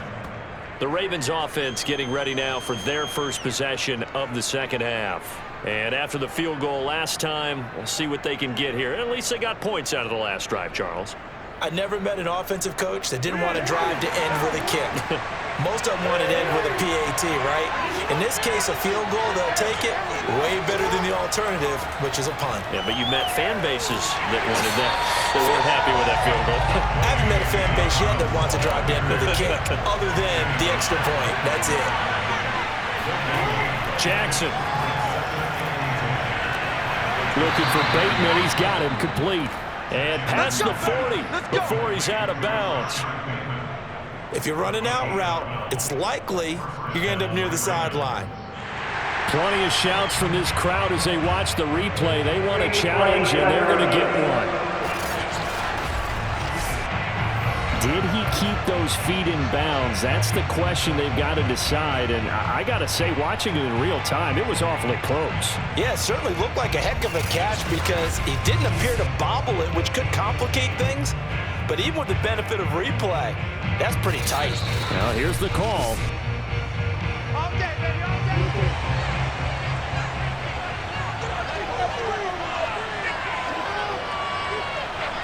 The Ravens offense getting ready now for their first possession of the second half. And after the field goal last time, we'll see what they can get here. At least they got points out of the last drive, Charles. I never met an offensive coach that didn't want to drive to end with a kick. Most of them want to end with a PAT, right? In this case, a field goal, they'll take it way better than the alternative, which is a punt. Yeah, but you met fan bases that wanted that. They weren't happy with that field goal. I haven't met a fan base yet that wants to drive to end with a kick other than the extra point. That's it. Jackson. Looking for Bateman. He's got him complete. And past the 40 before he's out of bounds. If you're running out route, it's likely you're going to end up near the sideline. Plenty of shouts from this crowd as they watch the replay. They want a challenge, and they're going to get one. Did he keep those feet in bounds? That's the question they've got to decide. And I got to say, watching it in real time, it was awfully close. Yeah, it certainly looked like a heck of a catch because he didn't appear to bobble it, which could complicate things. But even with the benefit of replay, that's pretty tight. Now, here's the call. Okay, baby, okay.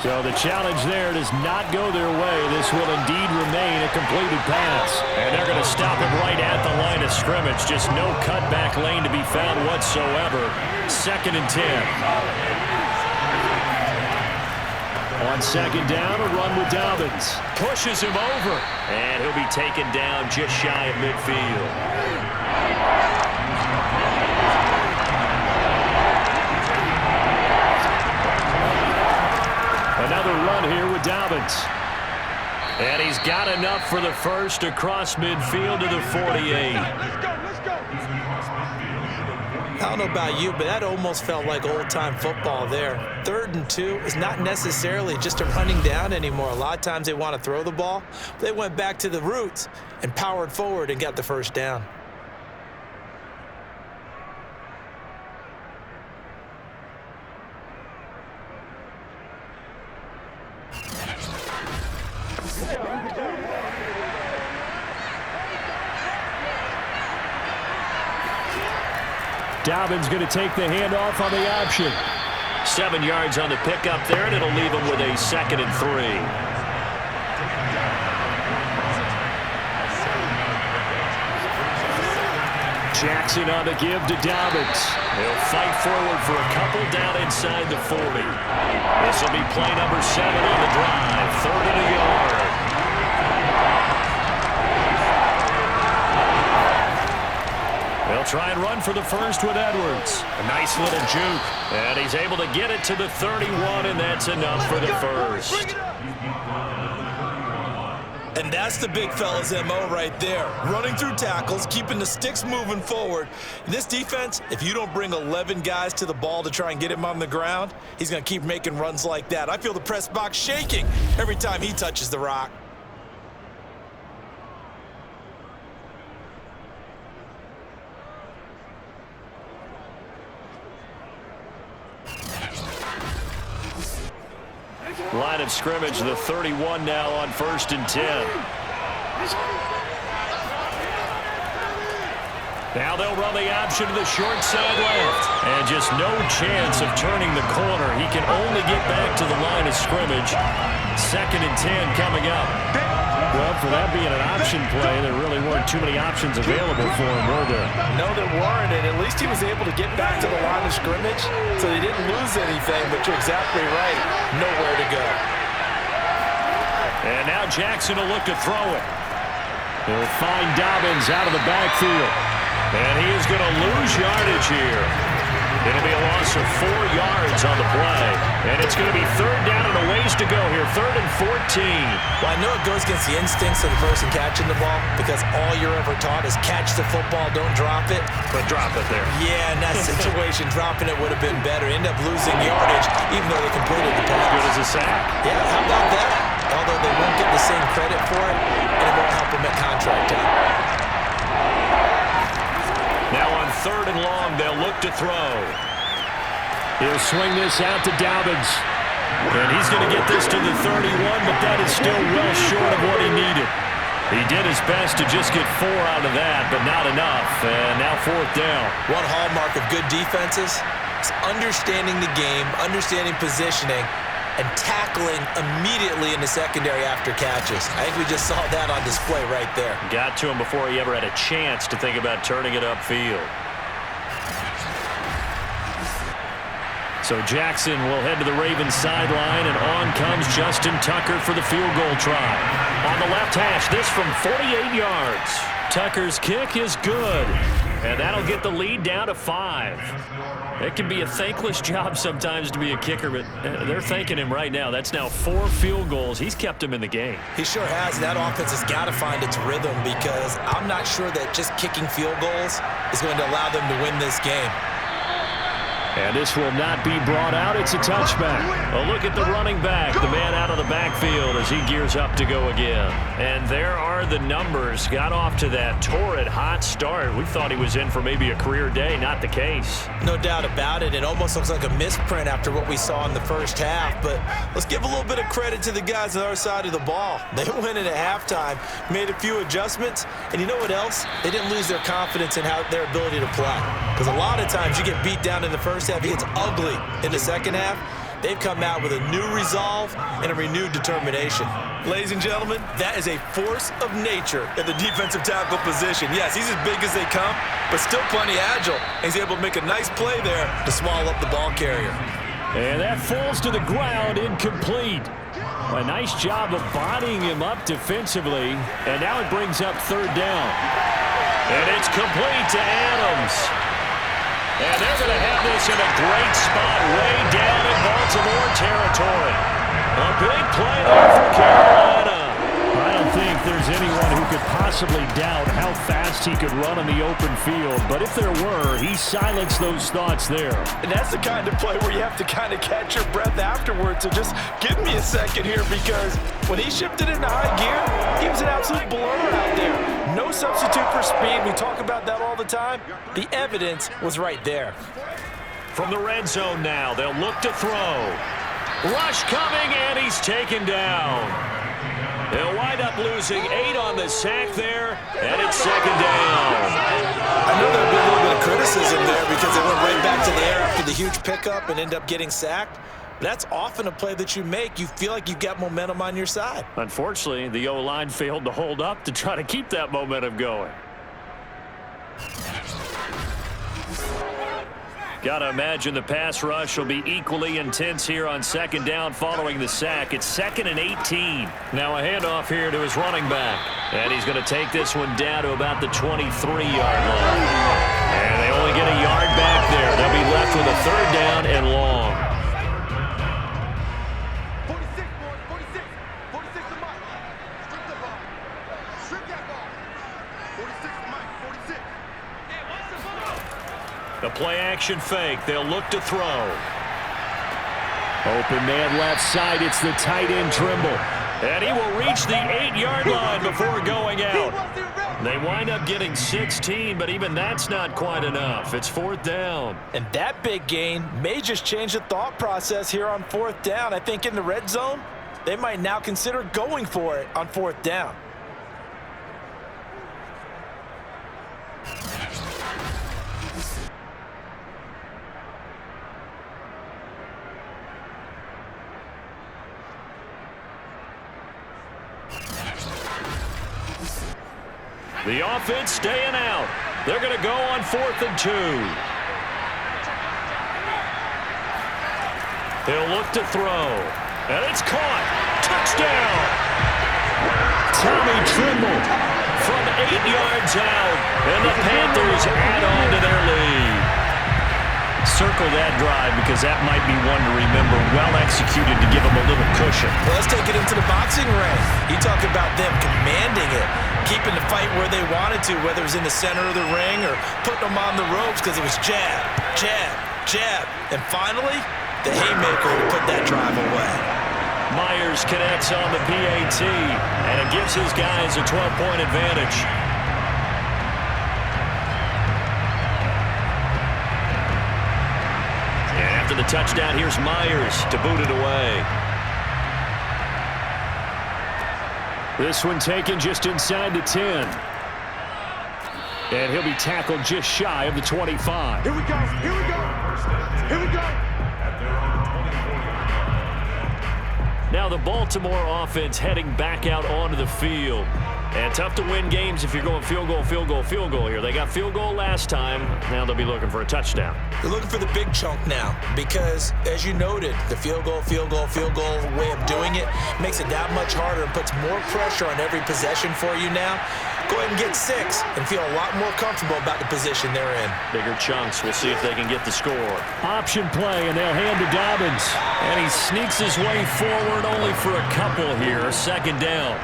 So the challenge there does not go their way. This will indeed remain a completed pass. And they're going to stop him right at the line of scrimmage. Just no cutback lane to be found whatsoever. 2nd and 10. On 2nd down, a run with Dobbins. Pushes him over. And he'll be taken down just shy of midfield. Another run here with Dobbins. And he's got enough for the first across midfield to the 48. Let's go. I don't know about you, but that almost felt like old-time football there. 3rd and 2 is not necessarily just a running down anymore. A lot of times they want to throw the ball. They went back to the roots and powered forward and got the first down. Dobbins going to take the handoff on the option. 7 yards on the pickup there, and it'll leave him with a 2nd and 3. Jackson on the give to Dobbins. He'll fight forward for a couple down inside the 40. This will be play number 7 on the drive. 3rd and a yard. They'll try and run for the first with Edwards. A nice little juke. And he's able to get it to the 31, and that's enough for the first. And that's the big fella's MO right there. Running through tackles, keeping the sticks moving forward. In this defense, if you don't bring 11 guys to the ball to try and get him on the ground, he's going to keep making runs like that. I feel the press box shaking every time he touches the rock. Line of scrimmage, the 31 now on 1st and 10. Now they'll run the option to the short side left. And just no chance of turning the corner. He can only get back to the line of scrimmage. 2nd and 10 coming up. Well, for that being an option play, there really weren't too many options available for him, were there? No, there weren't, and at least he was able to get back to the line of scrimmage, so they didn't lose anything, but you're exactly right. Nowhere to go. And now Jackson will look to throw it. He'll find Dobbins out of the backfield. And he is going to lose yardage here. It'll be a loss of 4 yards on the play. And it's going to be 3rd down and a ways to go here. 3rd and 14. Well, I know it goes against the instincts of the person catching the ball because all you're ever taught is catch the football, don't drop it. But drop it there. Yeah, in that situation, dropping it would have been better. End up losing yardage, even though they completed the pass. As good as a sack. Yeah, how about that? Although they won't get the same credit for it, and it won't help them at contract time. Now on 3rd and long, they'll look to throw. He'll swing this out to Dobbins. And he's going to get this to the 31, but that is still well short of what he needed. He did his best to just get 4 out of that, but not enough. And now 4th down. One hallmark of good defenses is understanding the game, understanding positioning, and tackling immediately in the secondary after catches. I think we just saw that on display right there. Got to him before he ever had a chance to think about turning it upfield. So Jackson will head to the Ravens sideline, and on comes Justin Tucker for the field goal try. On the left hash, this from 48 yards. Tucker's kick is good, and that'll get the lead down to 5. It can be a thankless job sometimes to be a kicker, but they're thanking him right now. That's now 4 field goals. He's kept him in the game. He sure has. That offense has got to find its rhythm because I'm not sure that just kicking field goals is going to allow them to win this game. And this will not be brought out. It's a touchback. A look at the running back, the man out of the backfield as he gears up to go again. And there are the numbers. Got off to that torrid hot start. We thought he was in for maybe a career day. Not the case. No doubt about it. It almost looks like a misprint after what we saw in the first half. But let's give a little bit of credit to the guys on our side of the ball. They went in at halftime, made a few adjustments, and you know what else? They didn't lose their confidence in their ability to play. Because a lot of times you get beat down in the first half, it gets ugly in the second half. They've come out with a new resolve and a renewed determination. Ladies and gentlemen, that is a force of nature in the defensive tackle position. Yes, he's as big as they come, but still plenty agile. And he's able to make a nice play there to swallow up the ball carrier. And that falls to the ground, incomplete. A nice job of bodying him up defensively. And now it brings up 3rd down. And it's complete to Adams. And they're going to have this in a great spot way down in Baltimore territory. A big play there for Carolina. I don't think there's anyone who could possibly doubt how fast he could run on the open field. But if there were, he silenced those thoughts there. And that's the kind of play where you have to kind of catch your breath afterwards. So just give me a second here because when he shifted into high gear, he was an absolute blur out there. No substitute for speed. We talk about that all the time. The evidence was right there. From the red zone now, they'll look to throw. Rush coming, and he's taken down. They'll wind up losing 8 on the sack there, and it's 2nd down. I know there'll be a little bit of criticism there because they went right back to the air after the huge pickup and end up getting sacked. That's often a play that you make. You feel like you've got momentum on your side. Unfortunately, the O-line failed to hold up to try to keep that momentum going. Got to imagine the pass rush will be equally intense here on 2nd down following the sack. It's 2nd and 18. Now a handoff here to his running back. And he's going to take this one down to about the 23-yard line. And they only get a yard back there. They'll be left with a 3rd down and long. 46, boys, 46. 46 to Mike. Strip that ball. Strip that ball. 46 to Mike, 46. The play-action fake. They'll look to throw. Open man left side. It's the tight end Trimble. And he will reach the 8-yard line before going out. They wind up getting 16, but even that's not quite enough. It's 4th down. And that big gain may just change the thought process here on 4th down. I think in the red zone, they might now consider going for it on 4th down. The offense staying out. They're going to go on 4th and 2. He'll look to throw. And it's caught. Touchdown. Tommy Trimble from 8 yards out. And the Panthers add on to their lead. Circle that drive because that might be one to remember. Well executed to give them a little cushion. Well, let's take it into the boxing ring. You talk about them commanding it, keeping the fight where they wanted to, whether it was in the center of the ring or putting them on the ropes because it was jab, jab, jab. And finally, the haymaker to put that drive away. Myers connects on the PAT, and it gives his guys a 12-point advantage. And after the touchdown, here's Myers to boot it away. This one taken just inside the 10. And he'll be tackled just shy of the 25. Here we go. Here we go. Here we go. Now the Baltimore offense heading back out onto the field. And tough to win games if you're going field goal, field goal, field goal here. They got field goal last time. Now they'll be looking for a touchdown. They're looking for the big chunk now because, as you noted, the field goal way of doing it makes it that much harder and puts more pressure on every possession for you now. Go ahead and get 6 and feel a lot more comfortable about the position they're in. Bigger chunks. We'll see if they can get the score. Option play, and they'll hand to Dobbins. And he sneaks his way forward only for a couple here. 2nd down.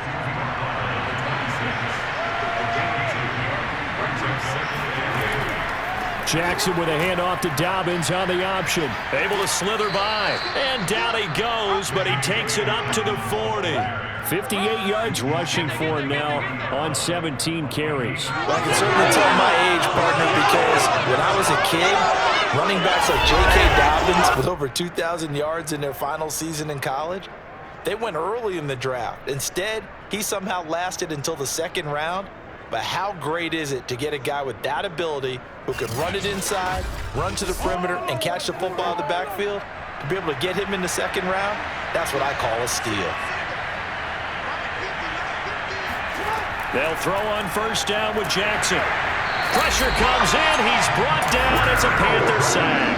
Jackson with a handoff to Dobbins on the option. Able to slither by. And down he goes, but he takes it up to the 40. 58 yards rushing for him now on 17 carries. Well, I can certainly tell my age, partner, because when I was a kid, running backs like J.K. Dobbins with over 2,000 yards in their final season in college, they went early in the draft. Instead, he somehow lasted until the 2nd round. But how great is it to get a guy with that ability who can run it inside, run to the perimeter, and catch the football out of the backfield? To be able to get him in the 2nd round, that's what I call a steal. They'll throw on 1st down with Jackson. Pressure comes in. He's brought down. It's a Panther sack.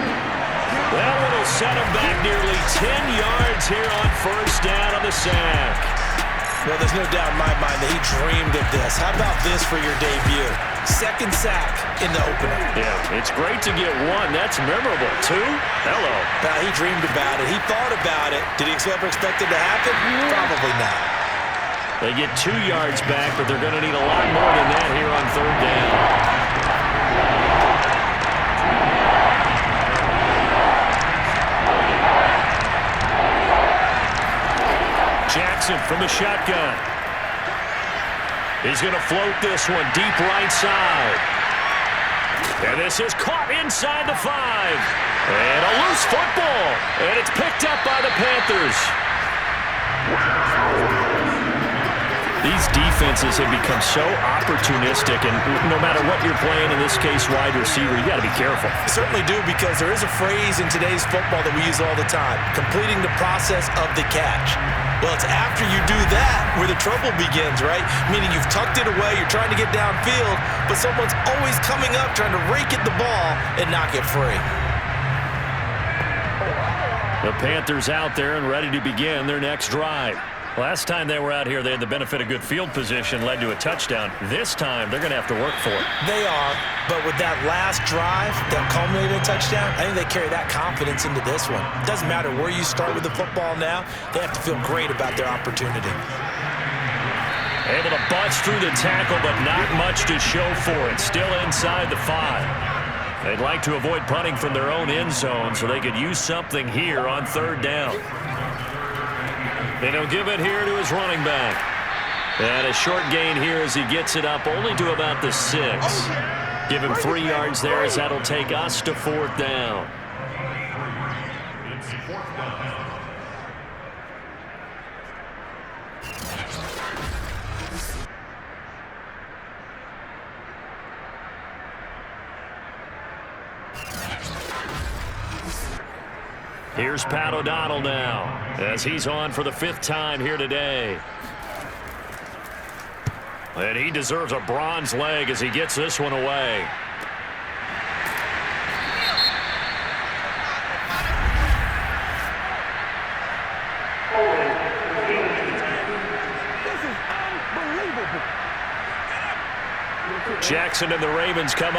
That one will set him back nearly 10 yards here on 1st down on the sack. Well, there's no doubt in my mind that he dreamed of this. How about this for your debut? 2nd sack in the opener. Yeah, it's great to get 1. That's memorable. 2? Hello. Now, he dreamed about it. He thought about it. Did he ever expect it to happen? Probably not. They get 2 yards back, but they're going to need a lot more than that here on 3rd down. Jackson from the shotgun. He's going to float this one deep right side. And this is caught inside the 5. And a loose football. And it's picked up by the Panthers. These defenses have become so opportunistic, and no matter what you're playing, in this case, wide receiver, you got to be careful. Certainly do, because there is a phrase in today's football that we use all the time, completing the process of the catch. Well, it's after you do that where the trouble begins, right? Meaning you've tucked it away, you're trying to get downfield, but someone's always coming up trying to rake at the ball and knock it free. The Panthers out there and ready to begin their next drive. Last time they were out here, they had the benefit of good field position, led to a touchdown. This time, they're going to have to work for it. They are, but with that last drive that culminated in a touchdown, I think they carry that confidence into this one. It doesn't matter where you start with the football now. They have to feel great about their opportunity. Able to bust through the tackle, but not much to show for it. Still inside the 5. They'd like to avoid punting from their own end zone so they could use something here on 3rd down. And he'll give it here to his running back. And a short gain here as he gets it up only to about the 6. Give him 3 yards there as that'll take us to 4th down. Here's Pat O'Donnell now, as he's on for the 5th time here today. And he deserves a bronze leg as he gets this one away. Jackson and the Ravens come